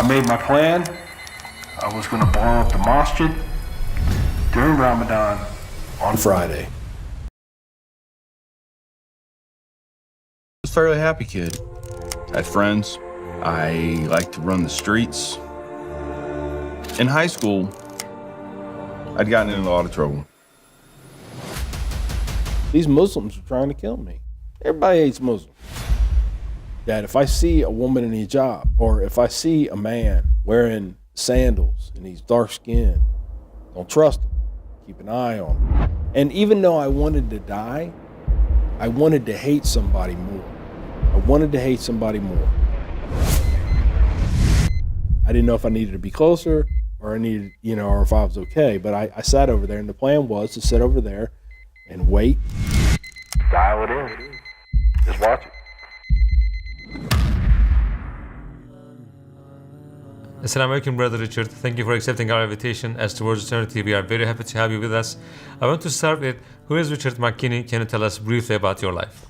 I made my plan. I was going to blow up the masjid during Ramadan on Friday. I was a fairly happy kid. I had friends. I liked to run the streets. In high school, I'd gotten in a lot of trouble. These Muslims are trying to kill me. Everybody hates Muslims. That if I see a woman in a hijab, or if I see a man wearing sandals and he's dark skinned, don't trust him. Keep an eye on him. And even though I wanted to die, I wanted to hate somebody more. I wanted to hate somebody more. I didn't know if I needed to be closer or I needed, or if I was okay. But I sat over there, and the plan was to sit over there and wait. Dial it in. Just watch it. Assalamu alaikum, Brother Richard. Thank you for accepting our invitation. As Towards Eternity, we are very happy to have you with us. I want to start with, who is Richard McKinney? Can you tell us briefly about your life?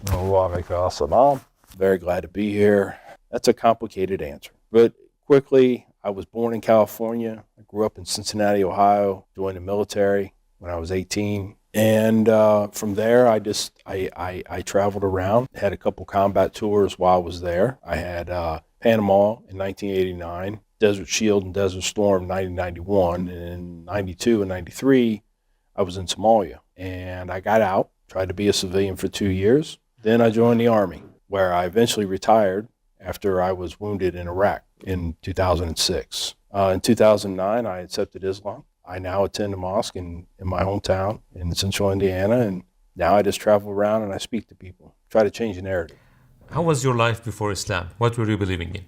Very glad to be here. That's a complicated answer. But quickly, I was born in California. I grew up in Cincinnati, Ohio, joined the military when I was 18. And from there, I traveled around, had a couple combat tours while I was there. I had Panama in 1989, Desert Shield and Desert Storm in 1991, and in 92 and 93, I was in Somalia. And I got out, tried to be a civilian for 2 years. Then I joined the Army, where I eventually retired after I was wounded in Iraq in 2006. In 2009, I accepted Islam. I now attend a mosque in my hometown in Central Indiana, and now I just travel around and I speak to people, try to change the narrative. How was your life before Islam? What were you believing in?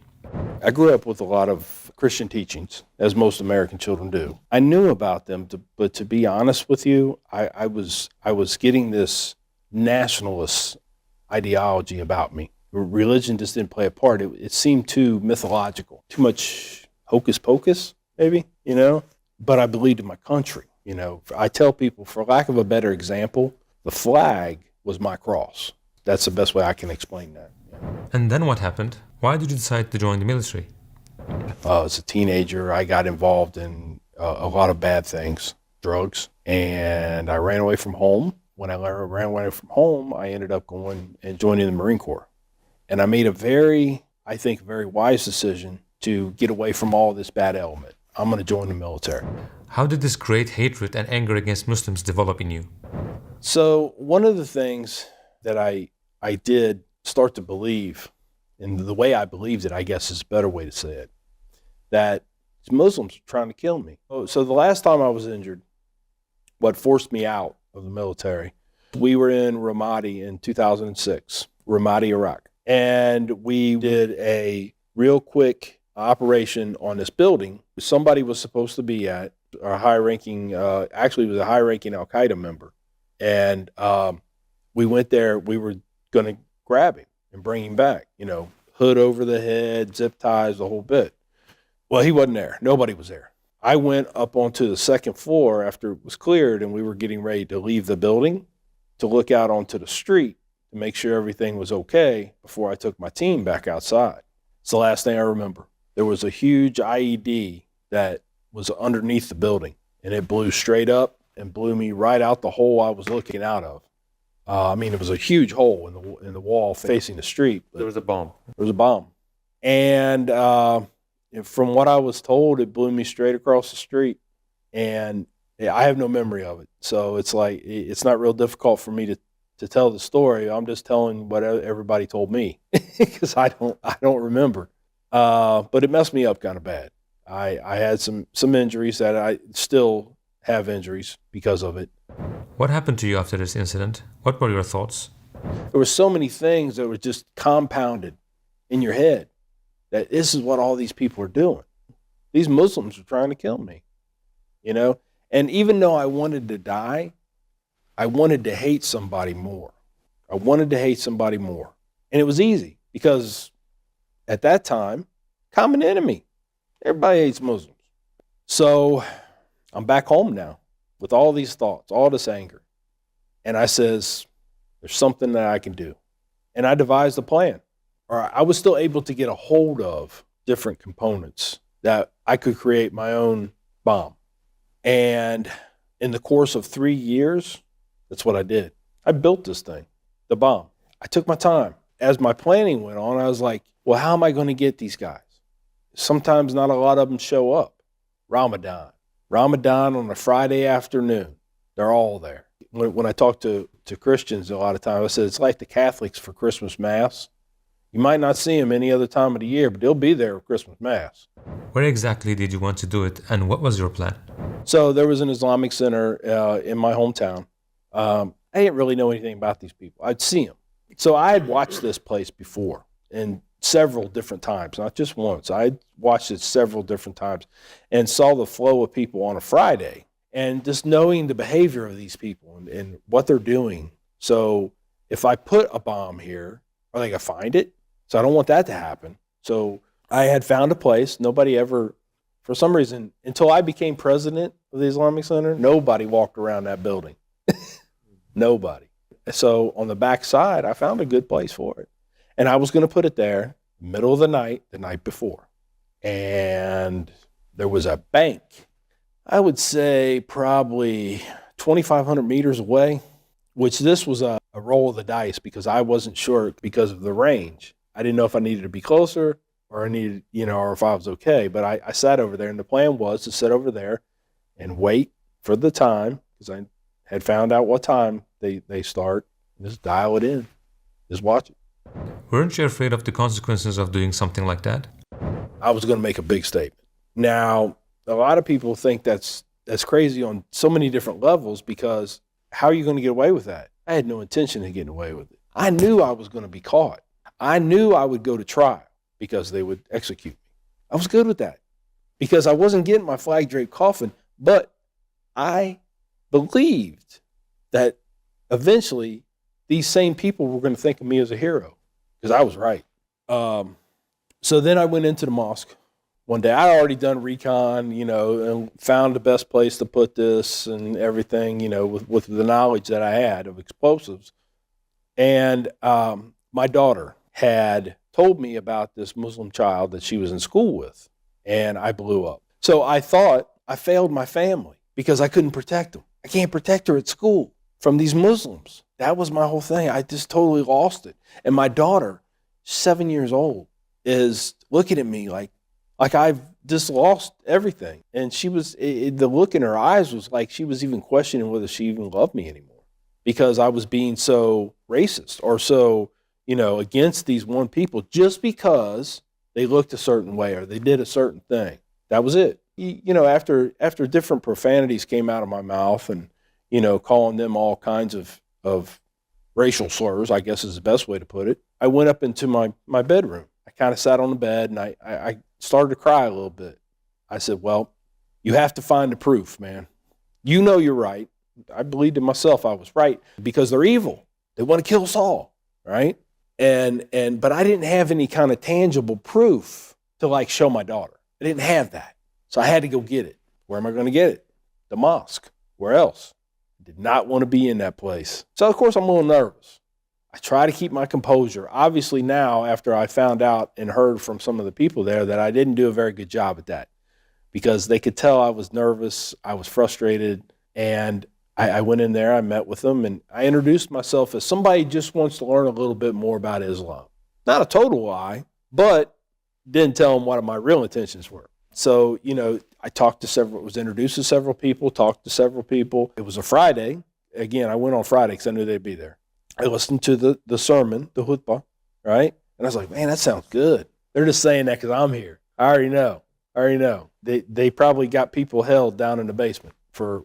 I grew up with a lot of Christian teachings, as most American children do. I knew about them, but to be honest with you, I was getting this nationalist ideology about me. Religion just didn't play a part. It seemed too mythological, too much hocus pocus, maybe, But I believed in my country, I tell people, for lack of a better example, the flag was my cross. That's the best way I can explain that. And then what happened? Why did you decide to join the military? As a teenager, I got involved in a lot of bad things, drugs, and I ran away from home. When I ran away from home, I ended up going and joining the Marine Corps. And I made a very wise decision to get away from all this bad element. I'm going to join the military. How did this great hatred and anger against Muslims develop in you? So one of the things that I did start to believe, and the way I believed it, I guess is a better way to say it, that Muslims were trying to kill me. So the last time I was injured, what forced me out of the military, we were in Ramadi in 2006, Ramadi, Iraq. And we did a real quick operation on this building. Somebody was supposed to be at a high-ranking, actually was a high-ranking Al-Qaeda member. And we went there, we were going to grab him and bring him back, hood over the head, zip ties, the whole bit. Well, he wasn't there. Nobody was there. I went up onto the second floor after it was cleared and we were getting ready to leave the building to look out onto the street to make sure everything was okay before I took my team back outside. It's the last thing I remember. There was a huge IED that was underneath the building, and it blew straight up and blew me right out the hole I was looking out of. It was a huge hole in the wall facing the street. There was a bomb. There was a bomb. And from what I was told, it blew me straight across the street. And I have no memory of it. So it's like, it's not real difficult for me to tell the story. I'm just telling what everybody told me because I don't remember. But it messed me up kind of bad. I had some injuries that I still have injuries because of it. What happened to you after this incident? What were your thoughts? There were so many things that were just compounded in your head that this is what all these people are doing. These Muslims are trying to kill me, And even though I wanted to die, I wanted to hate somebody more. And it was easy because at that time, common enemy. Everybody hates Muslims. So I'm back home now with all these thoughts, all this anger. And I says, there's something that I can do. And I devised a plan. Or I was still able to get a hold of different components that I could create my own bomb. And in the course of 3 years, that's what I did. I built this thing, the bomb. I took my time. As my planning went on, I was like, well, how am I going to get these guys? Sometimes not a lot of them show up. Ramadan on a Friday afternoon, they're all there. When I talk to Christians a lot of times, I said, it's like the Catholics for Christmas Mass. You might not see them any other time of the year, but they'll be there at Christmas Mass. Where exactly did you want to do it, and what was your plan? So there was an Islamic center in my hometown. I didn't really know anything about these people. I'd see them. So I had watched this place before, and several different times, not just once. I watched it several different times and saw the flow of people on a Friday, and just knowing the behavior of these people and what they're doing. So if I put a bomb here, are they going to find it? So I don't want that to happen. So I had found a place. Nobody ever, for some reason, until I became president of the Islamic Center, nobody walked around that building. Nobody. So on the back side, I found a good place for it. And I was going to put it there, middle of the night before. And there was a bank, I would say probably 2,500 meters away, which this was a roll of the dice because I wasn't sure because of the range. I didn't know if I needed to be closer or I needed, or if I was okay. But I sat over there, and the plan was to sit over there and wait for the time, because I had found out what time they start. Just dial it in. Just watch it. Weren't you afraid of the consequences of doing something like that? I was going to make a big statement. Now, a lot of people think that's crazy on so many different levels, because how are you going to get away with that? I had no intention of getting away with it. I knew I was going to be caught. I knew I would go to trial because they would execute me. I was good with that because I wasn't getting my flag draped coffin, but I believed that eventually these same people were going to think of me as a hero because I was right. So then I went into the mosque one day. I had already done recon, and found the best place to put this and everything, with the knowledge that I had of explosives. And my daughter had told me about this Muslim child that she was in school with, and I blew up. So I thought I failed my family because I couldn't protect them. I can't protect her at school from these Muslims. That was my whole thing. I just totally lost it. And my daughter, 7 years old, is looking at me like I've just lost everything. And she was, the look in her eyes was like she was even questioning whether she even loved me anymore, because I was being so racist or so, against these one people just because they looked a certain way or they did a certain thing. That was it. After different profanities came out of my mouth and, calling them all kinds of racial slurs, I guess is the best way to put it, I went up into my bedroom. I kind of sat on the bed and I started to cry a little bit. I said, well, you have to find the proof, man. You're right. I believed in myself I was right because they're evil. They want to kill us all, right? But I didn't have any kind of tangible proof to show my daughter. I didn't have that. So I had to go get it. Where am I going to get it? The mosque. Where else? I did not want to be in that place. So of course I'm a little nervous. I try to keep my composure. Obviously now, after I found out and heard from some of the people there that I didn't do a very good job at that, because they could tell I was nervous, I was frustrated, and I went in there, I met with them, and I introduced myself as somebody who just wants to learn a little bit more about Islam. Not a total lie, but didn't tell them what my real intentions were. So, I was introduced to several people, talked to several people. It was a Friday. Again, I went on Friday because I knew they'd be there. I listened to the sermon, the khutbah, right? And I was like, man, that sounds good. They're just saying that because I'm here. I already know. They probably got people held down in the basement for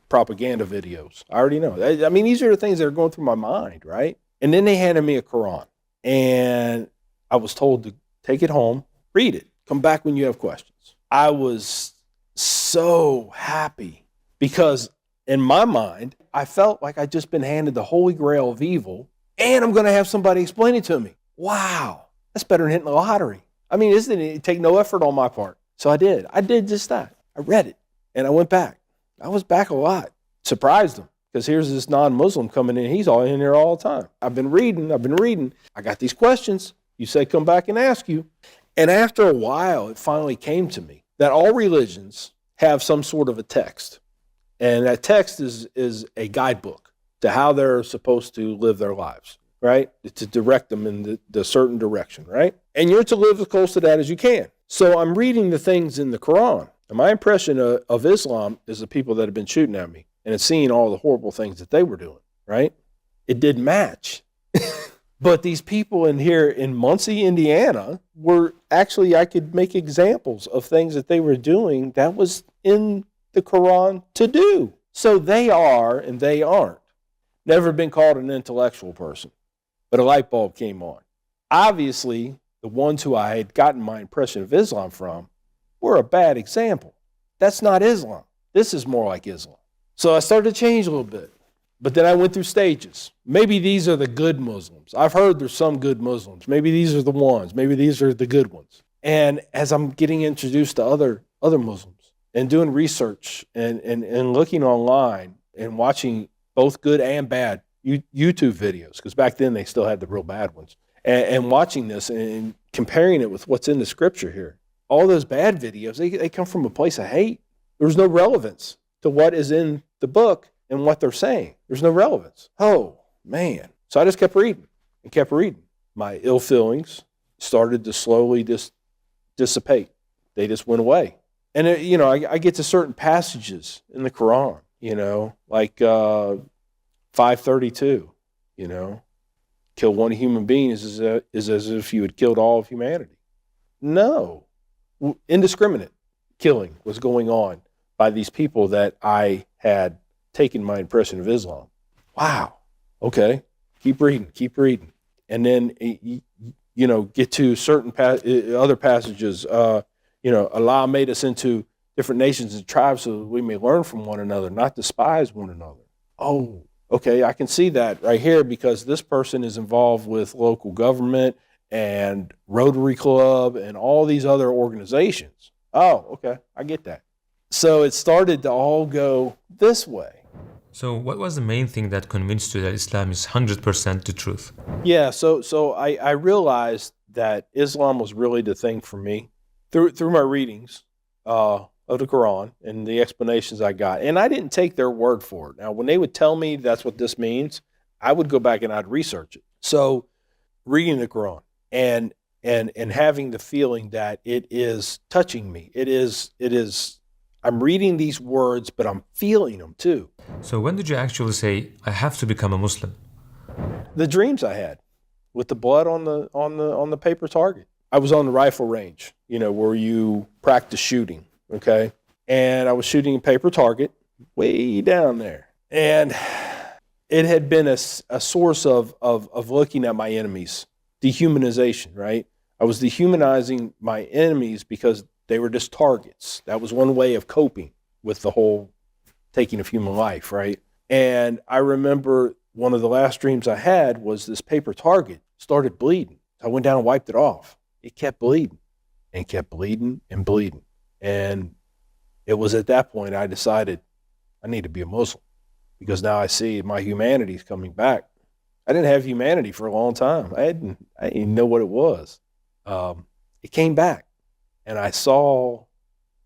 propaganda videos. I already know. I mean, these are the things that are going through my mind, right? And then they handed me a Quran. And I was told to take it home, read it, come back when you have questions. I was so happy because in my mind, I felt like I'd just been handed the holy grail of evil, and I'm going to have somebody explain it to me. Wow, that's better than hitting the lottery. I mean, it take no effort on my part. So I did. I did just that. I read it, and I went back. I was back a lot. Surprised them, because here's this non-Muslim coming in. He's all in here all the time. I've been reading. I got these questions. You say come back and ask you. And after a while, it finally came to me. that all religions have some sort of a text. And that text is a guidebook to how they're supposed to live their lives, right? To direct them in the certain direction, right? And you're to live as close to that as you can. So I'm reading the things in the Quran. And my impression of Islam is the people that have been shooting at me and seeing all the horrible things that they were doing, right? It didn't match. But these people in here in Muncie, Indiana, were actually, I could make examples of things that they were doing that was in the Quran to do. So they are and they aren't. Never been called an intellectual person, but a light bulb came on. Obviously, the ones who I had gotten my impression of Islam from were a bad example. That's not Islam. This is more like Islam. So I started to change a little bit. But then I went through stages. Maybe these are the good Muslims. I've heard there's some good Muslims. Maybe these are the ones. Maybe these are the good ones. And as I'm getting introduced to other Muslims and doing research and looking online and watching both good and bad YouTube videos, because back then they still had the real bad ones, and watching this and comparing it with what's in the scripture here, all those bad videos, they come from a place of hate. There's no relevance to what is in the book and what they're saying. There's no relevance. Oh, man. So I just kept reading and kept reading. My ill feelings started to slowly dissipate. They just went away. And, I get to certain passages in the Quran, like 532, kill one human being is as if you had killed all of humanity. No. Indiscriminate killing was going on by these people that I had taken my impression of Islam. Wow. Okay. Keep reading. And then, get to certain other passages. Allah made us into different nations and tribes so that we may learn from one another, not despise one another. Oh, okay. I can see that right here because this person is involved with local government and Rotary Club and all these other organizations. Oh, okay. I get that. So it started to all go this way. So what was the main thing that convinced you that Islam is 100% the truth? Yeah, so I realized that Islam was really the thing for me through my readings of the Quran and the explanations I got. And I didn't take their word for it. Now, when they would tell me that's what this means, I would go back and I'd research it. So reading the Quran and having the feeling that it is touching me. It is I'm reading these words, but I'm feeling them too. So when did you actually say, I have to become a Muslim? The dreams I had with the blood on the paper target. I was on the rifle range, where you practice shooting, okay? And I was shooting a paper target way down there. And it had been a source of looking at my enemies, dehumanization, right? I was dehumanizing my enemies because they were just targets. That was one way of coping with the whole taking of human life, right? And I remember one of the last dreams I had was this paper target started bleeding. I went down and wiped it off. It kept bleeding and kept bleeding and bleeding. And it was at that point I decided I need to be a Muslim because now I see my humanity is coming back. I didn't have humanity for a long time. I didn't even know what it was. It came back. And I saw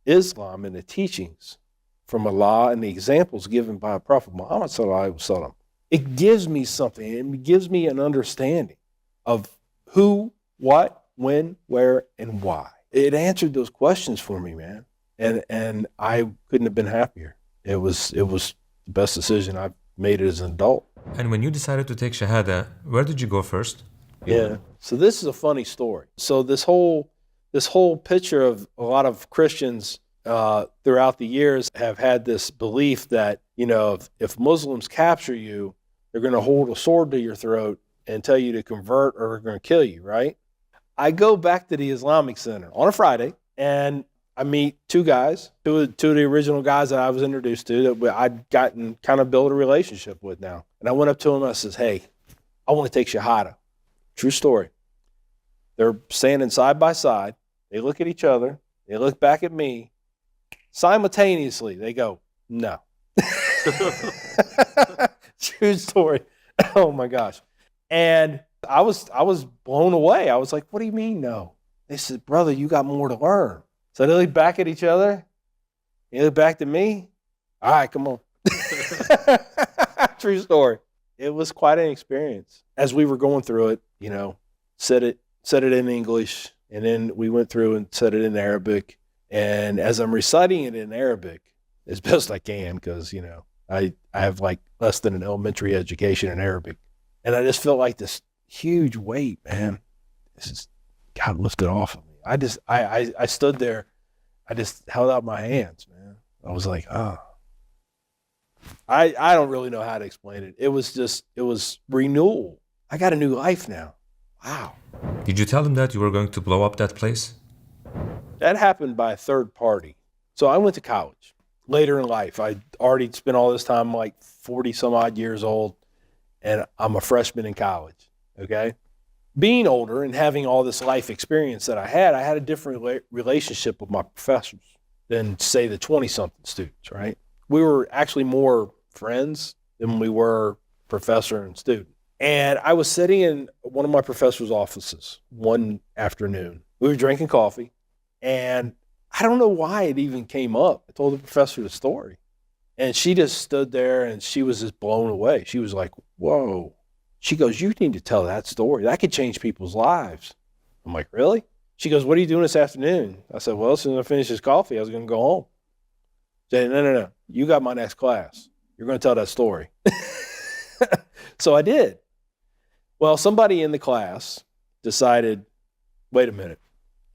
Islam and the teachings from Allah and the examples given by Prophet Muhammad sallallahu alaihi wasallam. It gives me something. It gives me an understanding of who, what, when, where, and why. It answered those questions for me, man. And I couldn't have been happier. It was the best decision I've made as an adult. And when you decided to take Shahada, where did you go first? Yeah. So this is a funny story. So this whole picture of a lot of Christians throughout the years have had this belief that, if Muslims capture you, they're going to hold a sword to your throat and tell you to convert or they're going to kill you, right? I go back to the Islamic Center on a Friday and I meet two guys, two of the original guys that I was introduced to that I'd gotten kind of built a relationship with now. And I went up to them and I says, hey, I want to take Shahada. True story. They're standing side by side. They look at each other. They look back at me. Simultaneously, they go, no. True story. Oh my gosh. And I was blown away. I was like, what do you mean no? They said, brother, you got more to learn. So they looked back at each other. He looked back to me. All right, come on. True story. It was quite an experience. As we were going through it, you know, said it in English, and then we went through and said it in Arabic. And as I'm reciting it in Arabic, as best I can, because, you know, I have like less than an elementary education in Arabic. And I just felt like this huge weight, man. This is, God lifted off of me. I stood there. I just held out my hands, man. I was like, oh. I don't really know how to explain it. It was renewal. I got a new life now. Wow. Did you tell them that you were going to blow up that place? That happened by a third party. So I went to college later in life. I already spent all this time, like 40 some odd years old, and I'm a freshman in college, okay? Being older and having all this life experience that I had a different relationship with my professors than, say, the 20-something students, right? We were actually more friends than we were professor and student. And I was sitting in one of my professor's offices one afternoon. We were drinking coffee, and I don't know why it even came up. I told the professor the story, and she just stood there, and she was just blown away. She was like, whoa. She goes, you need to tell that story. That could change people's lives. I'm like, really? She goes, what are you doing this afternoon? I said, well, as soon as I finish this coffee, I was going to go home. She said, no. You got my next class. You're going to tell that story. So I did. Well, somebody in the class decided, wait a minute.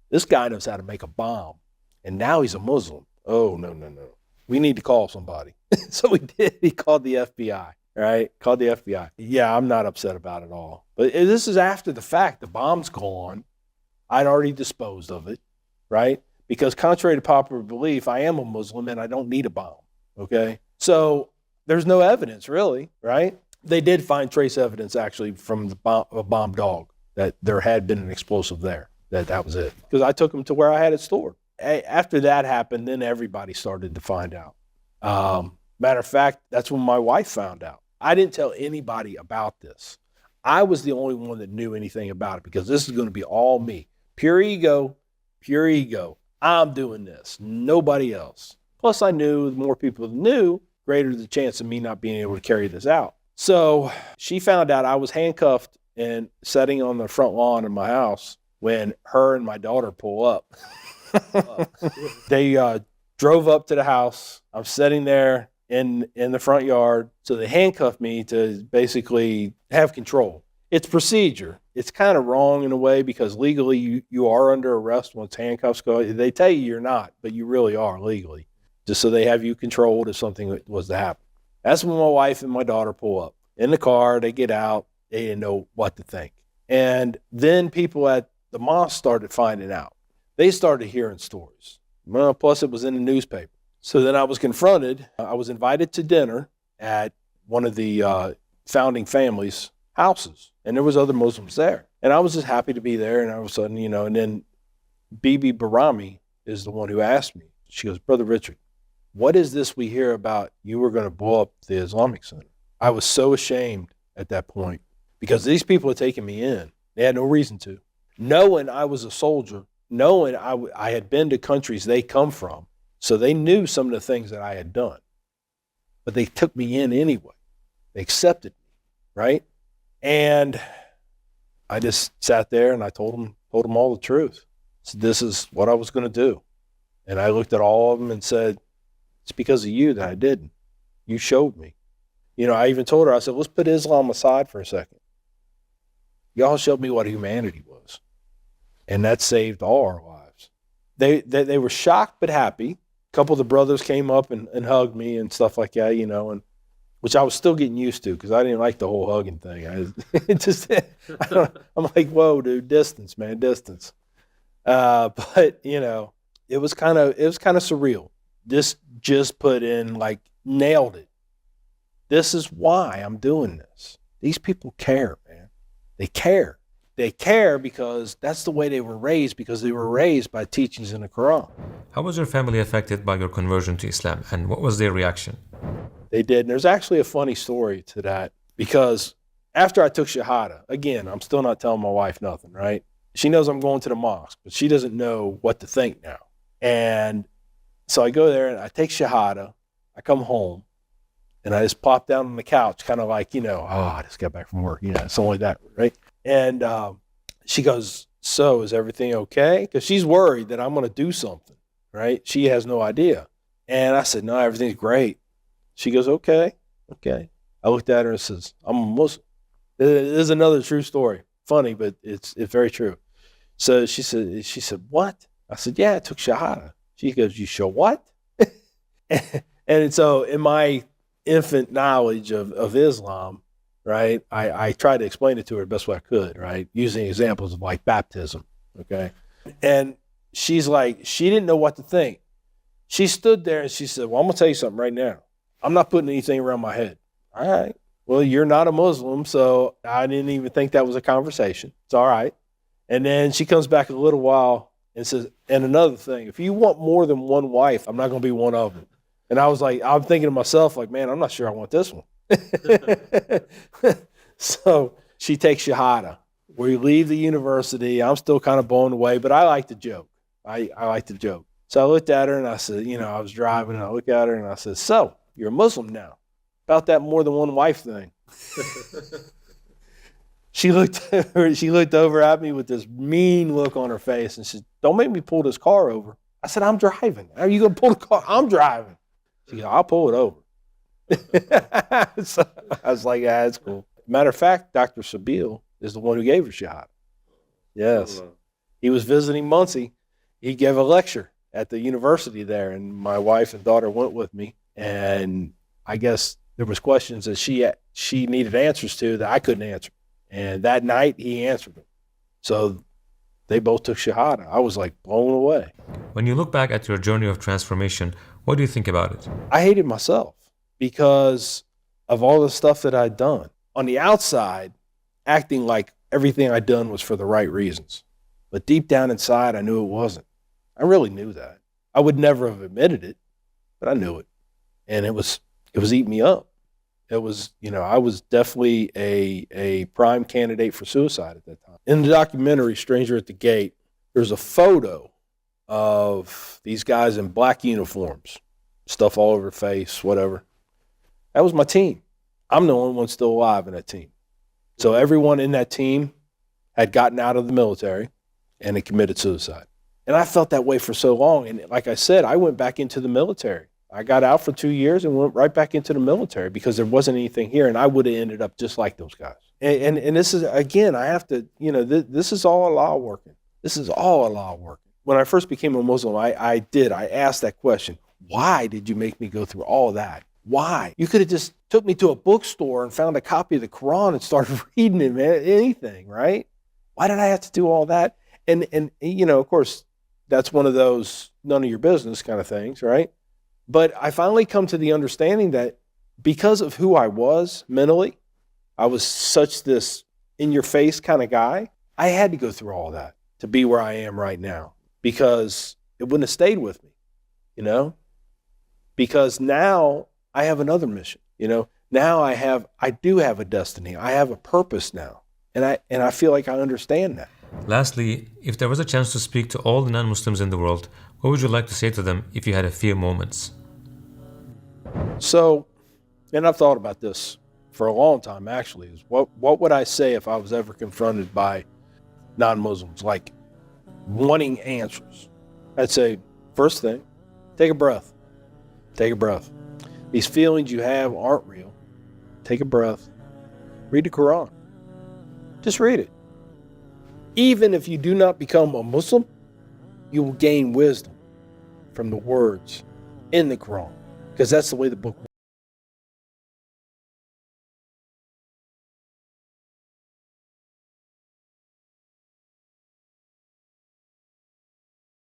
This guy knows how to make a bomb, and now he's a Muslim. Oh, no. We need to call somebody. So we did. He called the FBI. Right? Called the FBI. Yeah, I'm not upset about it all. But this is after the fact. The bomb's gone. I'd already disposed of it, right? Because contrary to popular belief, I am a Muslim and I don't need a bomb, okay? So there's no evidence, really, right? They did find trace evidence, actually, from a bomb dog, that there had been an explosive there, that was it. Because I took them to where I had it stored. After that happened, then everybody started to find out. Matter of fact, that's when my wife found out. I didn't tell anybody about this. I was the only one that knew anything about it, because this is going to be all me. Pure ego. I'm doing this. Nobody else. Plus, I knew the more people knew, greater the chance of me not being able to carry this out. So she found out I was handcuffed and sitting on the front lawn of my house when her and my daughter pull up. They drove up to the house. I'm sitting there in the front yard. So they handcuffed me to basically have control. It's procedure. It's kind of wrong in a way, because legally you are under arrest once handcuffs go. They tell you you're not, but you really are legally, just so they have you controlled if something was to happen. That's when my wife and my daughter pull up in the car. They get out. They didn't know what to think. And then people at the mosque started finding out. They started hearing stories. Well, plus it was in the newspaper. So then I was confronted. I was invited to dinner at one of the founding families' houses, and there was other Muslims there. And I was just happy to be there, and all of a sudden, you know, and then Bibi Barami is the one who asked me. She goes, Brother Richard, what is this we hear about you were going to blow up the Islamic Center? I was so ashamed at that point, because these people had taken me in. They had no reason to. Knowing I was a soldier, knowing I had been to countries they come from, so they knew some of the things that I had done. But they took me in anyway. They accepted me, right? And I just sat there and I told them all the truth. So this is what I was going to do. And I looked at all of them and said, it's because of you that I didn't. You showed me. You know, I even told her, I said, let's put Islam aside for a second. Y'all showed me what humanity was. And that saved all our lives. They were shocked but happy. A couple of the brothers came up and hugged me and stuff like that, you know, and which I was still getting used to, because I didn't like the whole hugging thing. I'm like, whoa, dude, distance, man, distance. But you know, it was kind of surreal. This just put in, like, nailed it. This is why I'm doing this. These people care, man. They care. They care because that's the way they were raised, because they were raised by teachings in the Quran. How was your family affected by your conversion to Islam, and what was their reaction? They did. And there's actually a funny story to that, because after I took Shahada, again, I'm still not telling my wife nothing, right? She knows I'm going to the mosque, but she doesn't know what to think now. And so I go there and I take Shahada. I come home and I just plop down on the couch, kind of like, I just got back from work, something like that, right? And she goes, so is everything okay? Because she's worried that I'm going to do something, right? She has no idea. And I said, no, everything's great. She goes, okay. I looked at her and says, I'm a Muslim. This is another true story. Funny, but it's very true. So she said, what? I said, yeah, I took Shahada. She goes, you sure what? And so in my infant knowledge of Islam, right, I tried to explain it to her the best way I could, right, using examples of like baptism, okay? And she's like, she didn't know what to think. She stood there and she said, well, I'm going to tell you something right now. I'm not putting anything around my head. All right. Well, you're not a Muslim, so I didn't even think that was a conversation. It's all right. And then she comes back a little while and says, and another thing, if you want more than one wife, I'm not going to be one of them. And I was like, I'm thinking to myself, like, man, I'm not sure I want this one. So she takes Shahada. We leave the university. I'm still kind of blown away, but I like to joke. I like to joke. So I looked at her and I said, I was driving and I looked at her and I said, so you're a Muslim now. About that more than one wife thing. She looked over at me with this mean look on her face and said, don't make me pull this car over. I said, I'm driving. How are you going to pull the car? I'm driving. She goes, I'll pull it over. So I was like, yeah, that's cool. Matter of fact, Dr. Sabil is the one who gave her Shahada. Yes. He was visiting Muncie. He gave a lecture at the university there, and my wife and daughter went with me. And I guess there was questions that she needed answers to that I couldn't answer. And that night he answered them. So they both took Shahada. I was like blown away. When you look back at your journey of transformation, what do you think about it? I hated myself because of all the stuff that I'd done. On the outside, acting like everything I'd done was for the right reasons. But deep down inside, I knew it wasn't. I really knew that. I would never have admitted it, but I knew it. And it was eating me up. It was, I was definitely a prime candidate for suicide at that time. In the documentary, Stranger at the Gate, there's a photo of these guys in black uniforms, stuff all over their face, whatever. That was my team. I'm the only one still alive in that team. So everyone in that team had gotten out of the military and had committed suicide. And I felt that way for so long. And like I said, I went back into the military. I got out for 2 years and went right back into the military because there wasn't anything here, and I would have ended up just like those guys. And this is, again, I have to, this is all Allah working. This is all Allah working. When I first became a Muslim, I asked that question. Why did you make me go through all that? Why? You could have just took me to a bookstore and found a copy of the Quran and started reading it, man, anything, right? Why did I have to do all that? And of course, that's one of those none of your business kind of things, right? But I finally come to the understanding that because of who I was mentally, I was such this in-your-face kind of guy, I had to go through all that to be where I am right now because it wouldn't have stayed with me, Because now I have another mission, Now I do have a destiny. I have a purpose now. And I feel like I understand that. Lastly, if there was a chance to speak to all the non-Muslims in the world, what would you like to say to them if you had a few moments? So, and I've thought about this for a long time, actually, is what would I say if I was ever confronted by non-Muslims, like wanting answers? I'd say, first thing, take a breath. Take a breath. These feelings you have aren't real. Take a breath. Read the Quran. Just read it. Even if you do not become a Muslim, you will gain wisdom from the words in the Quran, because that's the way the book